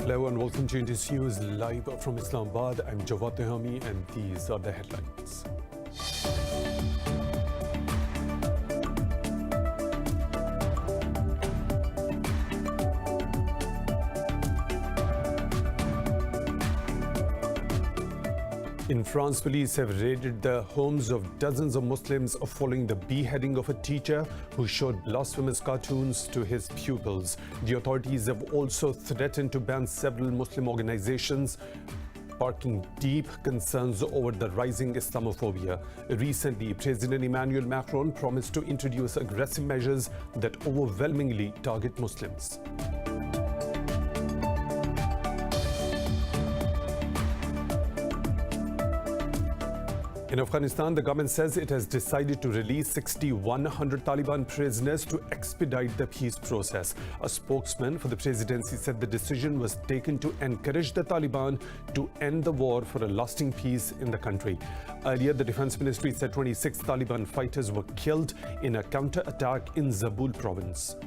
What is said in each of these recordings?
Hello and welcome to Indus News live from Islamabad. I'm Jawad Tehami and these are the headlines. In France, police have raided the homes of dozens of Muslims following the beheading of a teacher who showed blasphemous cartoons to his pupils. The authorities have also threatened to ban several Muslim organizations, sparking deep concerns over the rising Islamophobia. Recently, President Emmanuel Macron promised to introduce aggressive measures that overwhelmingly target Muslims. In Afghanistan, the government says it has decided to release 6,100 Taliban prisoners to expedite the peace process. A spokesman for the presidency said the decision was taken to encourage the Taliban to end the war for a lasting peace in the country. Earlier, the defense ministry said 26 Taliban fighters were killed in a counter-attack in Zabul province.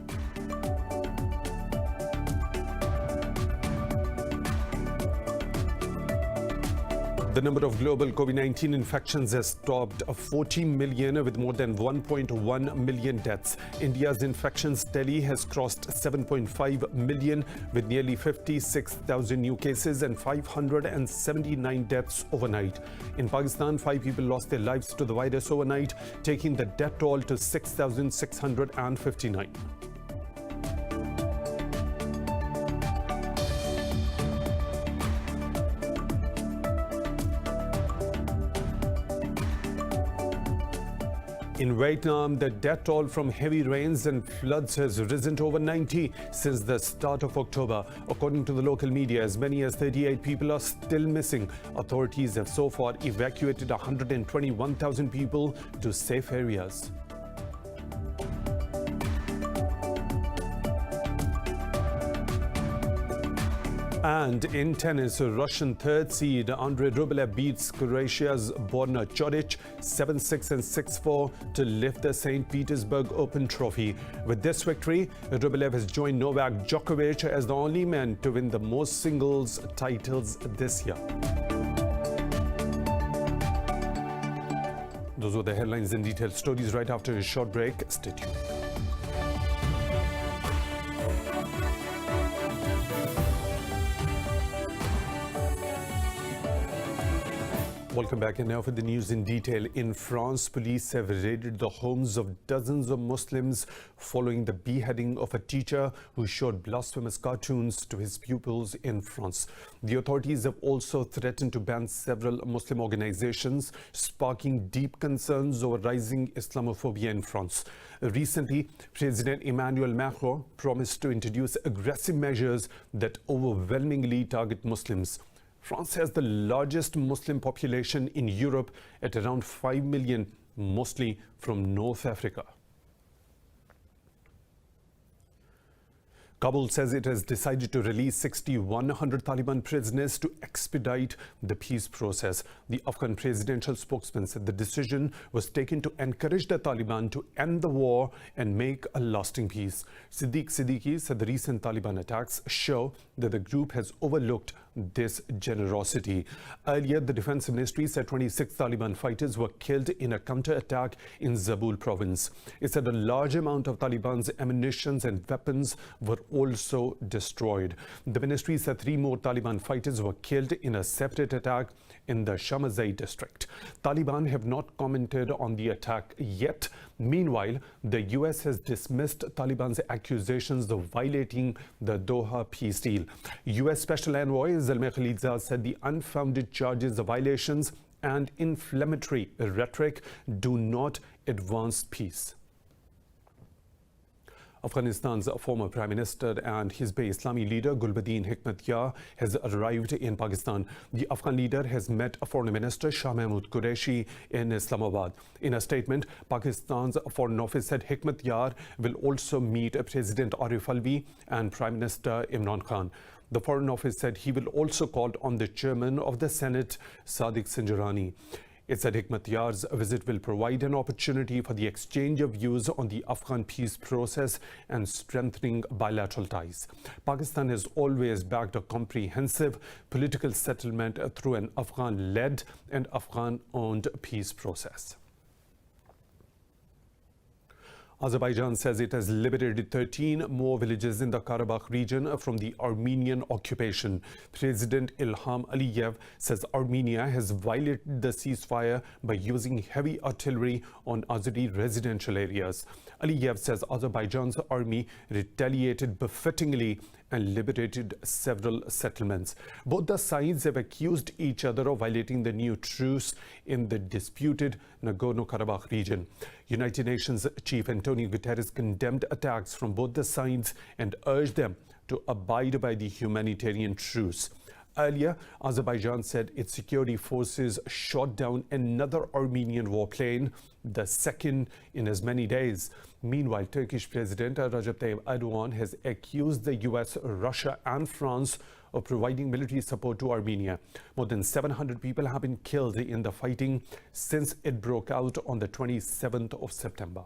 The number of global COVID-19 infections has topped 40 million with more than 1.1 million deaths. India's infections tally has crossed 7.5 million with nearly 56,000 new cases and 579 deaths overnight. In Pakistan, 5 people lost their lives to the virus overnight, taking the death toll to 6,659. In Vietnam, the death toll from heavy rains and floods has risen to over 90 since the start of October. According to the local media, as many as 38 people are still missing. Authorities have so far evacuated 121,000 people to safe areas. And in tennis, Russian third seed Andrei Rublev beats Croatia's Borna Coric 7-6 and 6-4 to lift the St. Petersburg Open trophy. With this victory, Rublev has joined Novak Djokovic as the only man to win the most singles titles this year. Those were the headlines and detailed stories right after a short break. Stay tuned. Welcome back, and now for the news in detail. In France, police have raided the homes of dozens of Muslims following the beheading of a teacher who showed blasphemous cartoons to his pupils in France. The authorities have also threatened to ban several Muslim organizations, sparking deep concerns over rising Islamophobia in France. Recently, President Emmanuel Macron promised to introduce aggressive measures that overwhelmingly target Muslims. France has the largest Muslim population in Europe at around 5 million, mostly from North Africa. Kabul says it has decided to release 6,100 Taliban prisoners to expedite the peace process. The Afghan presidential spokesman said the decision was taken to encourage the Taliban to end the war and make a lasting peace. Siddiqui said the recent Taliban attacks show that the group has overlooked this generosity. Earlier, the defense ministry said 26 Taliban fighters were killed in a counter-attack in Zabul province. It said a large amount of Taliban's ammunition and weapons were also destroyed. The ministry said 3 more Taliban fighters were killed in a separate attack in the Shamazai district. Taliban have not commented on the attack yet. Meanwhile, the US has dismissed Taliban's accusations of violating the Doha peace deal. US Special Envoy Zalmay Khalilzad said the unfounded charges of violations and inflammatory rhetoric do not advance peace. Afghanistan's former Prime Minister and Hizb-e Islami leader Gulbuddin Hekmatyar has arrived in Pakistan. The Afghan leader has met Foreign Minister Shah Mahmood Qureshi in Islamabad. In a statement, Pakistan's Foreign Office said Hekmatyar will also meet President Arif Alvi and Prime Minister Imran Khan. The Foreign Office said he will also call on the Chairman of the Senate, Sadiq Sinjarani. It said HEKMATYAR's visit will provide an opportunity for the exchange of views on the Afghan peace process and strengthening bilateral ties. Pakistan has always backed a comprehensive political settlement through an Afghan-led and Afghan-owned peace process. Azerbaijan says it has liberated 13 more villages in the Karabakh region from the Armenian occupation. President Ilham Aliyev says Armenia has violated the ceasefire by using heavy artillery on Azeri residential areas. Aliyev says Azerbaijan's army retaliated befittingly and liberated several settlements. Both the sides have accused each other of violating the new truce in the disputed Nagorno-Karabakh region. United Nations Chief Antonio Guterres condemned attacks from both the sides and urged them to abide by the humanitarian truce. Earlier, Azerbaijan said its security forces shot down another Armenian warplane, the second in as many days. Meanwhile, Turkish President Recep Tayyip Erdogan has accused the US, Russia and France of providing military support to Armenia. More than 700 people have been killed in the fighting since it broke out on the 27th of September.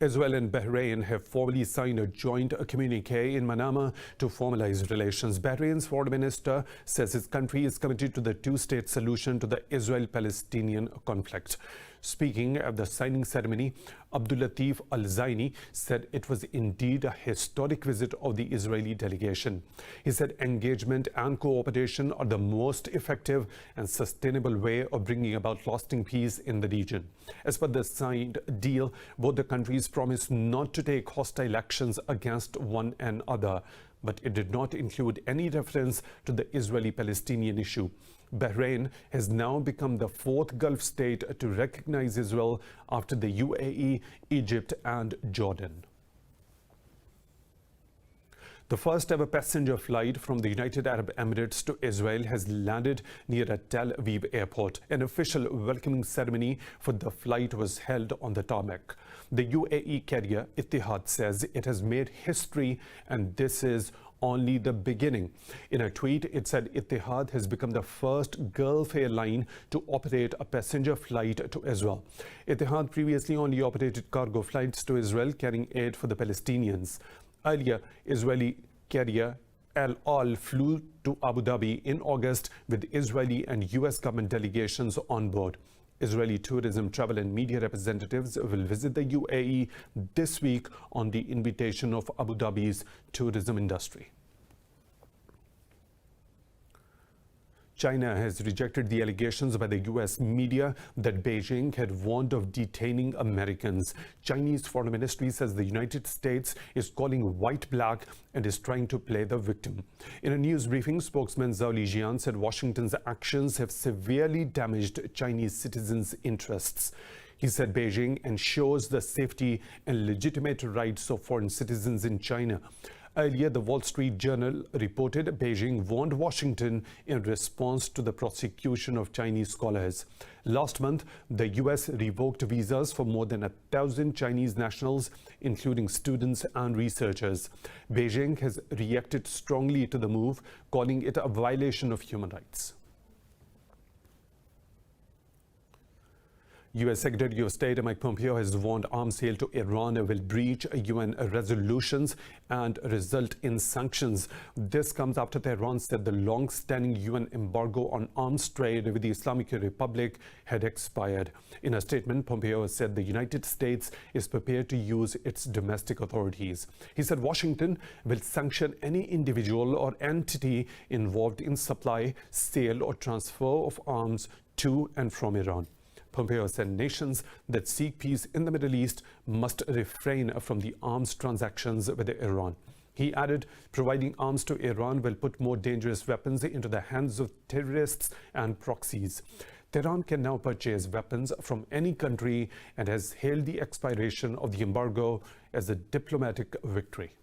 Israel and Bahrain have formally signed a joint communique in Manama to formalize relations. Bahrain's foreign minister says his country is committed to the two-state solution to the Israel-Palestinian conflict. Speaking at the signing ceremony, Abdul Latif Al-Zaini said it was indeed a historic visit of the Israeli delegation. He said engagement and cooperation are the most effective and sustainable way of bringing about lasting peace in the region. As per the signed deal, both the countries promised not to take hostile actions against one another, but it did not include any reference to the Israeli-Palestinian issue. Bahrain has now become the fourth Gulf state to recognize Israel after the UAE, Egypt and Jordan. The first ever passenger flight from the United Arab Emirates to Israel has landed near a Tel Aviv airport. An official welcoming ceremony for the flight was held on the tarmac. The UAE carrier Etihad says it has made history and this is only the beginning. In a tweet, it said Etihad has become the first Gulf airline to operate a passenger flight to Israel. Etihad previously only operated cargo flights to Israel carrying aid for the Palestinians. Earlier, Israeli carrier El Al flew to Abu Dhabi in August with Israeli and US government delegations on board. Israeli tourism, travel and media representatives will visit the UAE this week on the invitation of Abu Dhabi's tourism industry. China has rejected the allegations by the US media that Beijing had warned of detaining Americans. Chinese Foreign Ministry says the United States is calling white black and is trying to play the victim. In a news briefing, spokesman Zhao Lijian said Washington's actions have severely damaged Chinese citizens' interests. He said Beijing ensures the safety and legitimate rights of foreign citizens in China. Earlier, the Wall Street Journal reported Beijing warned Washington in response to the prosecution of Chinese scholars. Last month, the US revoked visas for more than 1,000 Chinese nationals, including students and researchers. Beijing has reacted strongly to the move, calling it a violation of human rights. U.S. Secretary of State Mike Pompeo has warned arms sale to Iran will breach UN resolutions and result in sanctions. This comes after Tehran said the long-standing UN embargo on arms trade with the Islamic Republic had expired. In a statement, Pompeo said the United States is prepared to use its domestic authorities. He said Washington will sanction any individual or entity involved in supply, sale or transfer of arms to and from Iran. Pompeo said nations that seek peace in the Middle East must refrain from the arms transactions with Iran. He added, providing arms to Iran will put more dangerous weapons into the hands of terrorists and proxies. Tehran can now purchase weapons from any country and has hailed the expiration of the embargo as a diplomatic victory.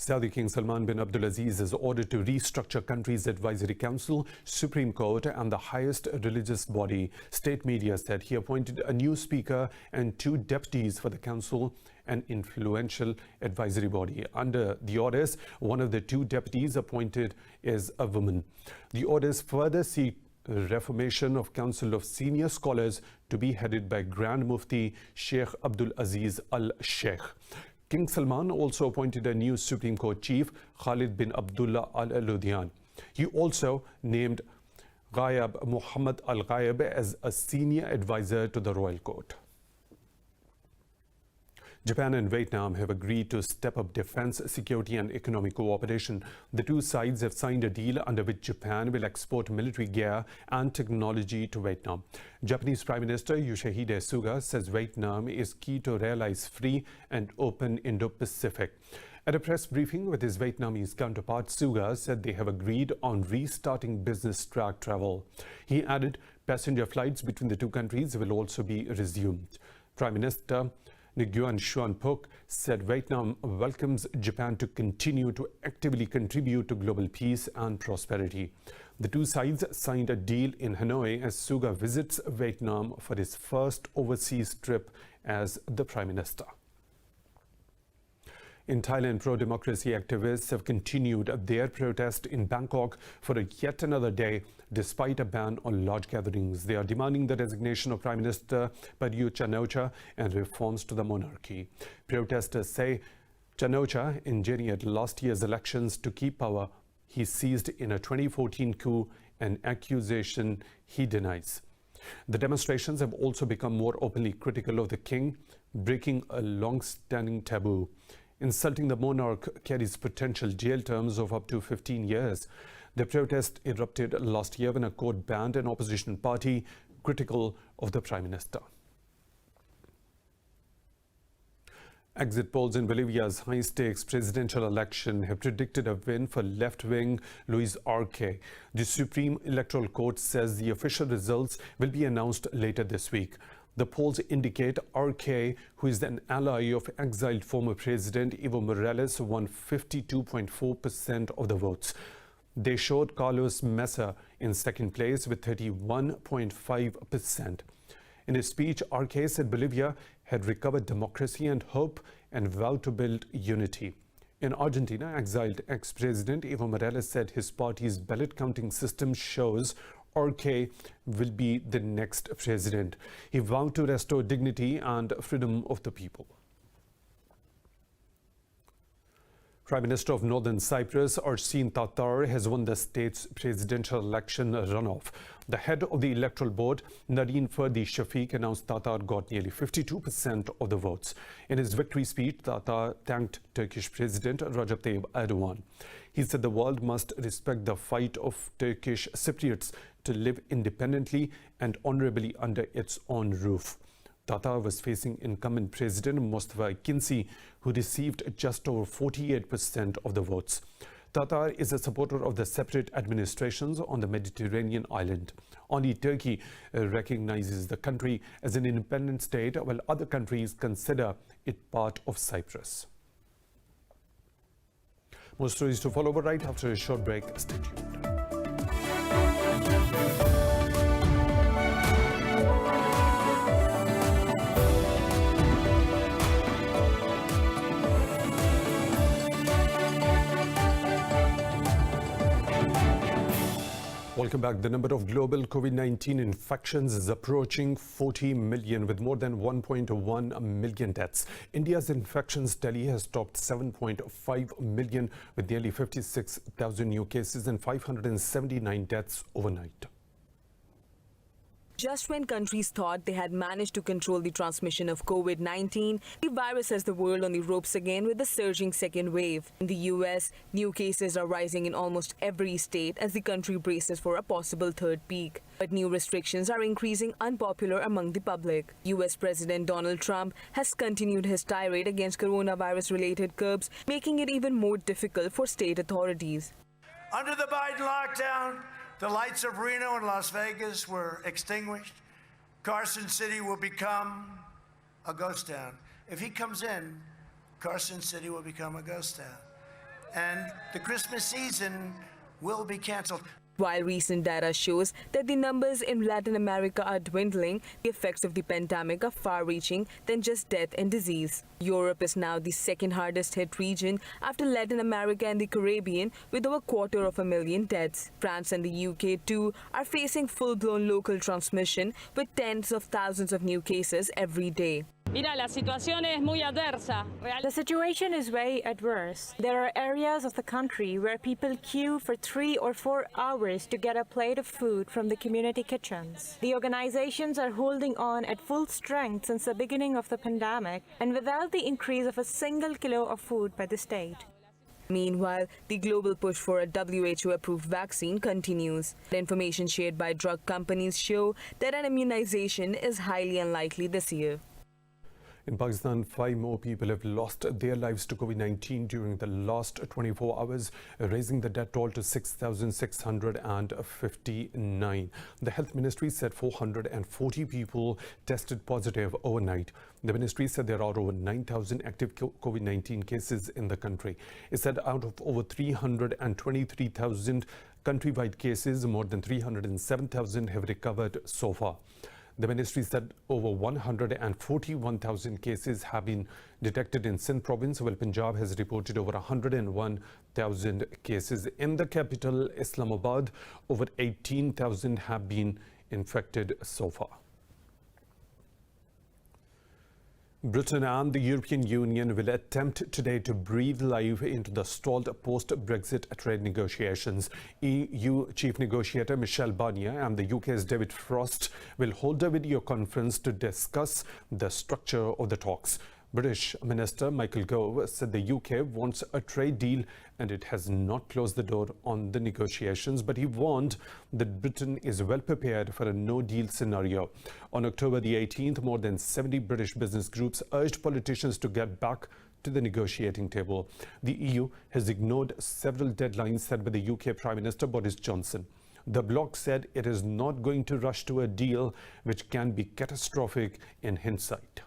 Saudi King Salman bin Abdulaziz is ordered to restructure country's advisory council, Supreme Court and the highest religious body. State media said he appointed a new speaker and 2 deputies for the council, an influential advisory body. Under the orders, one of the 2 deputies appointed is a woman. The orders further seek reformation of Council of Senior Scholars to be headed by Grand Mufti Sheikh Abdul Aziz Al Sheikh. King Salman also appointed a new Supreme Court chief, Khalid bin Abdullah Al Ludhian. He also named Ghayab Muhammad Al Ghayab as a senior advisor to the Royal Court. Japan and Vietnam have agreed to step up defense, security and economic cooperation. The 2 sides have signed a deal under which Japan will export military gear and technology to Vietnam. Japanese Prime Minister Yoshihide Suga says Vietnam is key to realize free and open Indo-Pacific. At a press briefing with his Vietnamese counterpart, Suga said they have agreed on restarting business travel. He added passenger flights between the 2 countries will also be resumed. Prime Minister Nguyen Xuan Phuc said Vietnam welcomes Japan to continue to actively contribute to global peace and prosperity. The 2 sides signed a deal in Hanoi as Suga visits Vietnam for his first overseas trip as the Prime Minister. In Thailand, pro-democracy activists have continued their protest in Bangkok for yet another day, despite a ban on large gatherings. They are demanding the resignation of Prime Minister Prayut Chan-o-cha and reforms to the monarchy. Protesters say Chan-o-cha engineered last year's elections to keep power. He seized in a 2014 coup, an accusation he denies. The demonstrations have also become more openly critical of the king, breaking a long-standing taboo. Insulting the monarch carries potential jail terms of up to 15 years. The protest erupted last year when a court banned an opposition party critical of the Prime Minister. Exit polls in Bolivia's high-stakes presidential election have predicted a win for left-wing Luis Arce. The Supreme Electoral Court says the official results will be announced later this week. The polls indicate Arce, who is an ally of exiled former President Evo Morales, won 52.4% of the votes. They showed Carlos Mesa in second place with 31.5%. In his speech, Arce said Bolivia had recovered democracy and hope and vowed to build unity. In Argentina, exiled ex-President Evo Morales said his party's ballot counting system shows Arce will be the next president. He vowed to restore dignity and freedom of the people. Prime Minister of Northern Cyprus, Arsen Tatar, has won the state's presidential election runoff. The head of the electoral board, Narine Ferdi Shafiq, announced Tatar got nearly 52% of the votes. In his victory speech, Tatar thanked Turkish President Recep Tayyip Erdogan. He said the world must respect the fight of Turkish Cypriots to live independently and honorably under its own roof. Tatar was facing incumbent President Mustafa Ikinci, who received just over 48% of the votes. Tatar is a supporter of the separate administrations on the Mediterranean island. Only Turkey recognizes the country as an independent state, while other countries consider it part of Cyprus. More stories to follow, but right after a short break. Stay tuned. Welcome back. The number of global COVID-19 infections is approaching 40 million with more than 1.1 million deaths. India's infections tally has topped 7.5 million with nearly 56,000 new cases and 579 deaths overnight. Just when countries thought they had managed to control the transmission of COVID-19, the virus has the world on the ropes again with the surging second wave. In the US, new cases are rising in almost every state as the country braces for a possible third peak. But new restrictions are increasing unpopular among the public. US President Donald Trump has continued his tirade against coronavirus-related curbs, making it even more difficult for state authorities. Under the Biden lockdown, the lights of Reno and Las Vegas were extinguished. Carson City will become a ghost town. If he comes in, Carson City will become a ghost town. and the Christmas season will be canceled. While recent data shows that the numbers in Latin America are dwindling, the effects of the pandemic are far-reaching than just death and disease. Europe is now the second hardest hit region after Latin America and the Caribbean, with over 250,000 deaths. France and the UK too are facing full-blown local transmission with tens of thousands of new cases every day. Mira, la situación es muy adversa. The situation is very adverse. There are areas of the country where people queue for 3 or 4 hours to get a plate of food from the community kitchens. The organizations are holding on at full strength since the beginning of the pandemic and without the increase of a single kilo of food by the state. Meanwhile, the global push for a WHO-approved vaccine continues. The information shared by drug companies show that an immunization is highly unlikely this year. In Pakistan, 5 more people have lost their lives to COVID-19 during the last 24 hours, raising the death toll to 6,659. The Health Ministry said 440 people tested positive overnight. The ministry said there are over 9,000 active COVID-19 cases in the country. It said out of over 323,000 countrywide cases, more than 307,000 have recovered so far. The ministry said over 141,000 cases have been detected in Sindh province, while Punjab has reported over 101,000 cases. In the capital, Islamabad, over 18,000 have been infected so far. Britain and the European Union will attempt today to breathe life into the stalled post-Brexit trade negotiations. EU Chief Negotiator Michel Barnier and the UK's David Frost will hold a video conference to discuss the structure of the talks. British Minister Michael Gove said the UK wants a trade deal and it has not closed the door on the negotiations, but he warned that Britain is well prepared for a no-deal scenario. On October the 18th, more than 70 British business groups urged politicians to get back to the negotiating table. The EU has ignored several deadlines set by the UK Prime Minister Boris Johnson. The bloc said it is not going to rush to a deal which can be catastrophic in hindsight.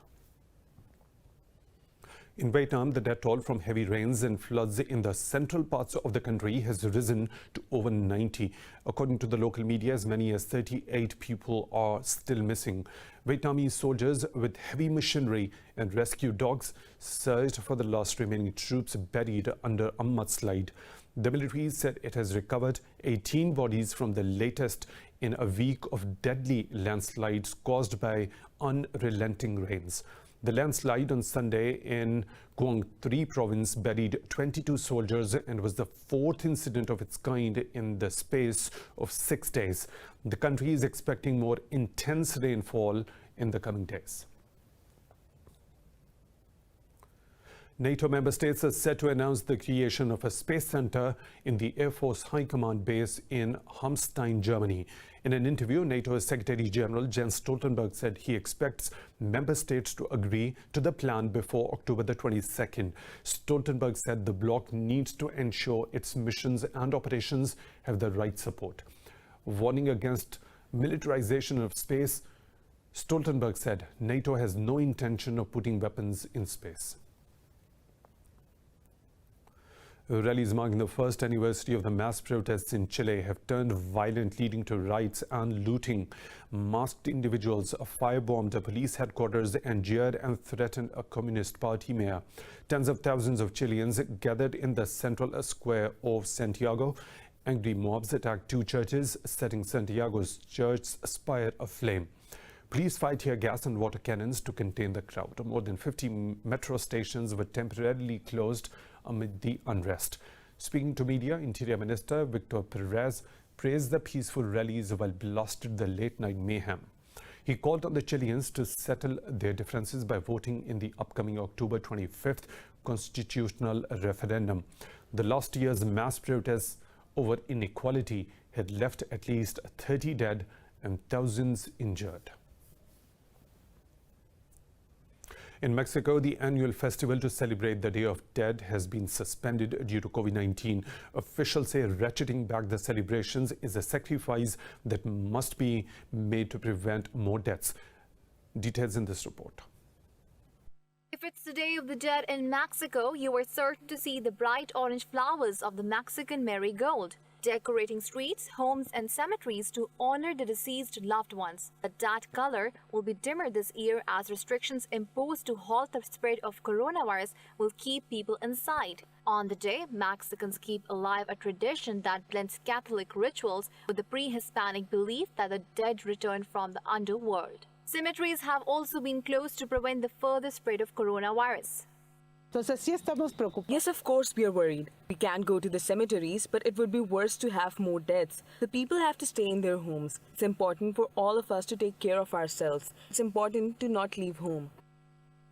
In Vietnam, the death toll from heavy rains and floods in the central parts of the country has risen to over 90. According to the local media, as many as 38 people are still missing. Vietnamese soldiers with heavy machinery and rescue dogs searched for the last remaining troops buried under a mudslide. The military said it has recovered 18 bodies from the latest in a week of deadly landslides caused by unrelenting rains. The landslide on Sunday in Quang Tri province buried 22 soldiers and was the 4th incident of its kind in the space of 6 days. The country is expecting more intense rainfall in the coming days. NATO member states are set to announce the creation of a space center in the Air Force High Command base in Hamstein, Germany. In an interview, NATO Secretary General Jens Stoltenberg said he expects member states to agree to the plan before October the 22nd. Stoltenberg said the bloc needs to ensure its missions and operations have the right support. Warning against militarization of space, Stoltenberg said NATO has no intention of putting weapons in space. Rallies marking the first anniversary of the mass protests in Chile have turned violent, leading to riots and looting. Masked individuals firebombed a police headquarters and jeered and threatened a Communist Party mayor. Tens of thousands of Chileans gathered in the central square of Santiago. Angry mobs attacked 2 churches, setting Santiago's church spire aflame. Police fired tear gas and water cannons to contain the crowd. More than 50 metro stations were temporarily closed amid the unrest. Speaking to media, Interior Minister Victor Perez praised the peaceful rallies while blasted the late-night mayhem. He called on the Chileans to settle their differences by voting in the upcoming October 25th constitutional referendum. The last year's mass protests over inequality had left at least 30 dead and thousands injured. In Mexico, the annual festival to celebrate the Day of Dead has been suspended due to COVID-19. Officials say ratcheting back the celebrations is a sacrifice that must be made to prevent more deaths. Details in this report. If it's the Day of the Dead in Mexico, you are certain to see the bright orange flowers of the Mexican marigold, decorating streets, homes, and cemeteries to honor the deceased loved ones. But that color will be dimmer this year as restrictions imposed to halt the spread of coronavirus will keep people inside. On the day, Mexicans keep alive a tradition that blends Catholic rituals with the pre-Hispanic belief that the dead return from the underworld. Cemeteries have also been closed to prevent the further spread of coronavirus. Yes, of course we are worried. We can't go to the cemeteries, but it would be worse to have more deaths. The people have to stay in their homes. It's important for all of us to take care of ourselves. It's important to not leave home.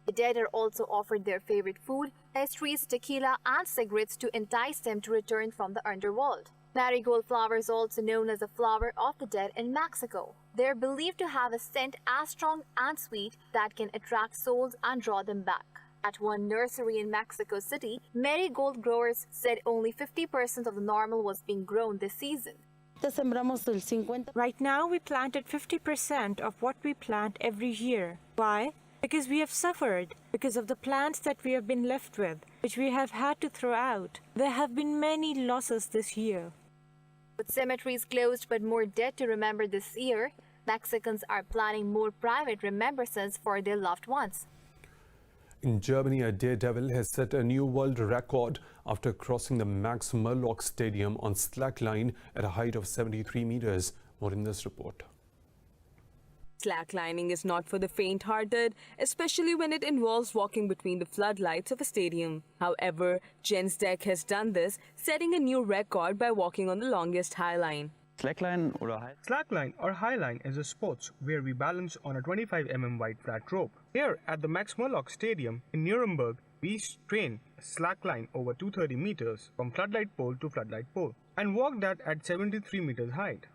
The dead are also offered their favorite food, pastries, tequila, and cigarettes to entice them to return from the underworld. Marigold flowers, also known as the flower of the dead in Mexico. They are believed to have a scent as strong and sweet that can attract souls and draw them back. At one nursery in Mexico City, marigold growers said only 50% of the normal was being grown this season. Right now, we planted 50% of what we plant every year. Why? Because we have suffered, because of the plants that we have been left with, which we have had to throw out. There have been many losses this year. With cemeteries closed but more dead to remember this year, Mexicans are planning more private remembrances for their loved ones. In Germany, a daredevil has set a new world record after crossing the Max Morlock Stadium on slackline at a height of 73 meters. More in this report. Slacklining is not for the faint-hearted, especially when it involves walking between the floodlights of a stadium. However, Jens Deck has done this, setting a new record by walking on the longest high line. Slackline or high line is a sport where we balance on a 25 mm wide flat rope. Here at the Max Morlock Stadium in Nuremberg, we train slackline over 230 meters from floodlight pole to floodlight pole and walk that at 73 meters height.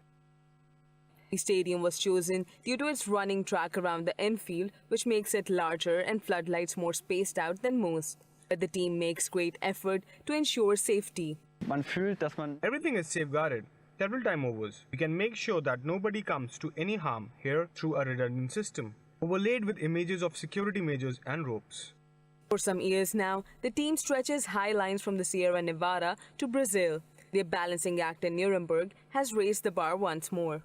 The stadium was chosen due to its running track around the infield, which makes it larger and floodlights more spaced out than most. But the team makes great effort to ensure safety. Everything is safeguarded. Several time overs, we can make sure that nobody comes to any harm here through a redundant system, overlaid with images of security measures and ropes. For some years now, the team stretches high lines from the Sierra Nevada to Brazil. Their balancing act in Nuremberg has raised the bar once more.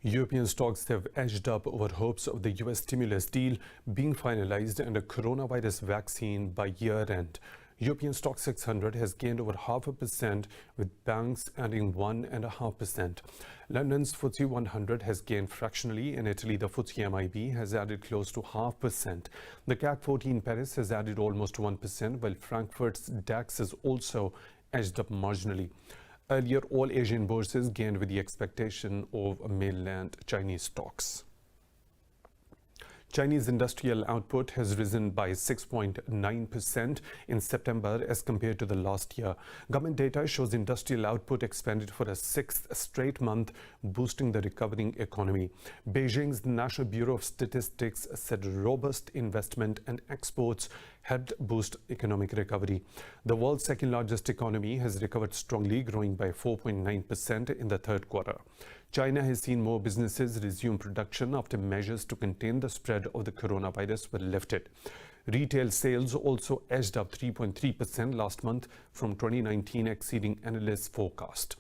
European stocks have edged up over hopes of the US stimulus deal being finalized and a coronavirus vaccine by year-end. European stock 600 has gained over 0.5%, with banks adding 1.5%. London's FTSE 100 has gained fractionally. In Italy, the FTSE MIB has added close to 0.5%. The CAC 40 in Paris has added almost 1%, while Frankfurt's DAX has also edged up marginally. Earlier, all Asian bourses gained with the expectation of mainland Chinese stocks. Chinese industrial output has risen by 6.9% in September as compared to the last year. Government data shows industrial output expanded for a sixth straight month, boosting the recovering economy. Beijing's National Bureau of Statistics said robust investment and exports helped boost economic recovery. The world's second largest economy has recovered strongly, growing by 4.9% in the third quarter. China has seen more businesses resume production after measures to contain the spread of the coronavirus were lifted. Retail sales also edged up 3.3% last month from 2019, exceeding analysts' forecast.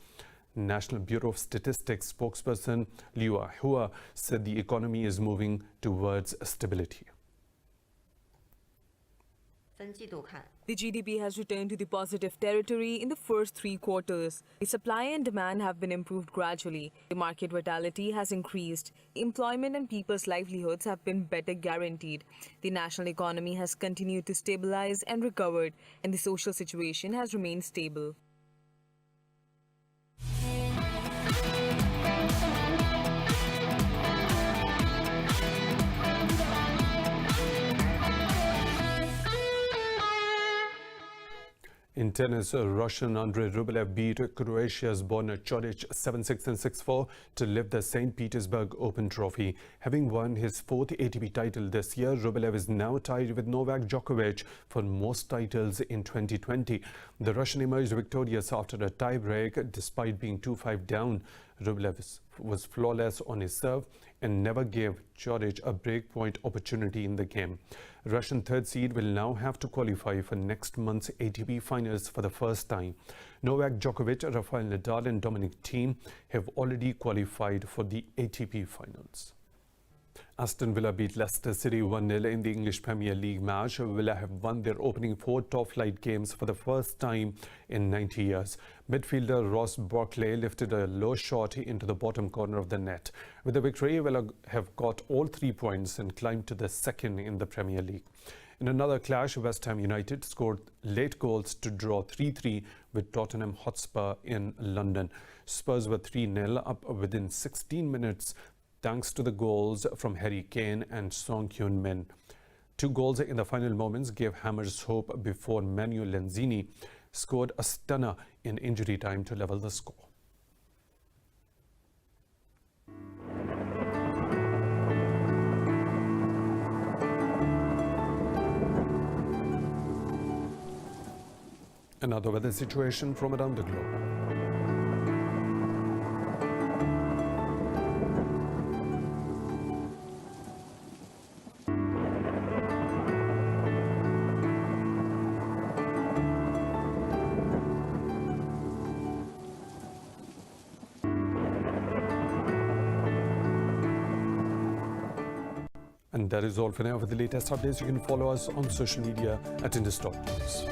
National Bureau of Statistics spokesperson Liu Hua said the economy is moving towards stability. The GDP has returned to the positive territory in the first 3 quarters. The supply and demand have been improved gradually. The market vitality has increased. Employment and people's livelihoods have been better guaranteed. The national economy has continued to stabilize and recovered, and the social situation has remained stable. In In tennis, Russian Andrei Rublev beat Croatia's Borna Coric 7-6 and 6-4 to lift the St. Petersburg Open Trophy. Having won his fourth ATP title this year, Rublev is now tied with Novak Djokovic for most titles in 2020. The Russian emerged victorious after a tie-break despite being 2-5 down. Rublev was flawless on his serve and never gave Coric a breakpoint opportunity in the game. Russian third seed will now have to qualify for next month's ATP finals for the first time. Novak Djokovic, Rafael Nadal and Dominic Thiem have already qualified for the ATP finals. Aston Villa beat Leicester City 1-0 in the English Premier League match. Villa have won their opening 4 top-flight games for the first time in 90 years. Midfielder Ross Barkley lifted a low shot into the bottom corner of the net. With the victory, Villa have got all 3 points and climbed to the second in the Premier League. In another clash, West Ham United scored late goals to draw 3-3 with Tottenham Hotspur in London. Spurs were 3-0 up within 16 minutes thanks to the goals from Harry Kane and Son Heung-min. 2 goals in the final moments gave Hammers hope before Manuel Lanzini scored a stunner in injury time to level the score. Another weather situation from around the globe. And that is all for now. For the latest updates, you can follow us on social media at Indus News.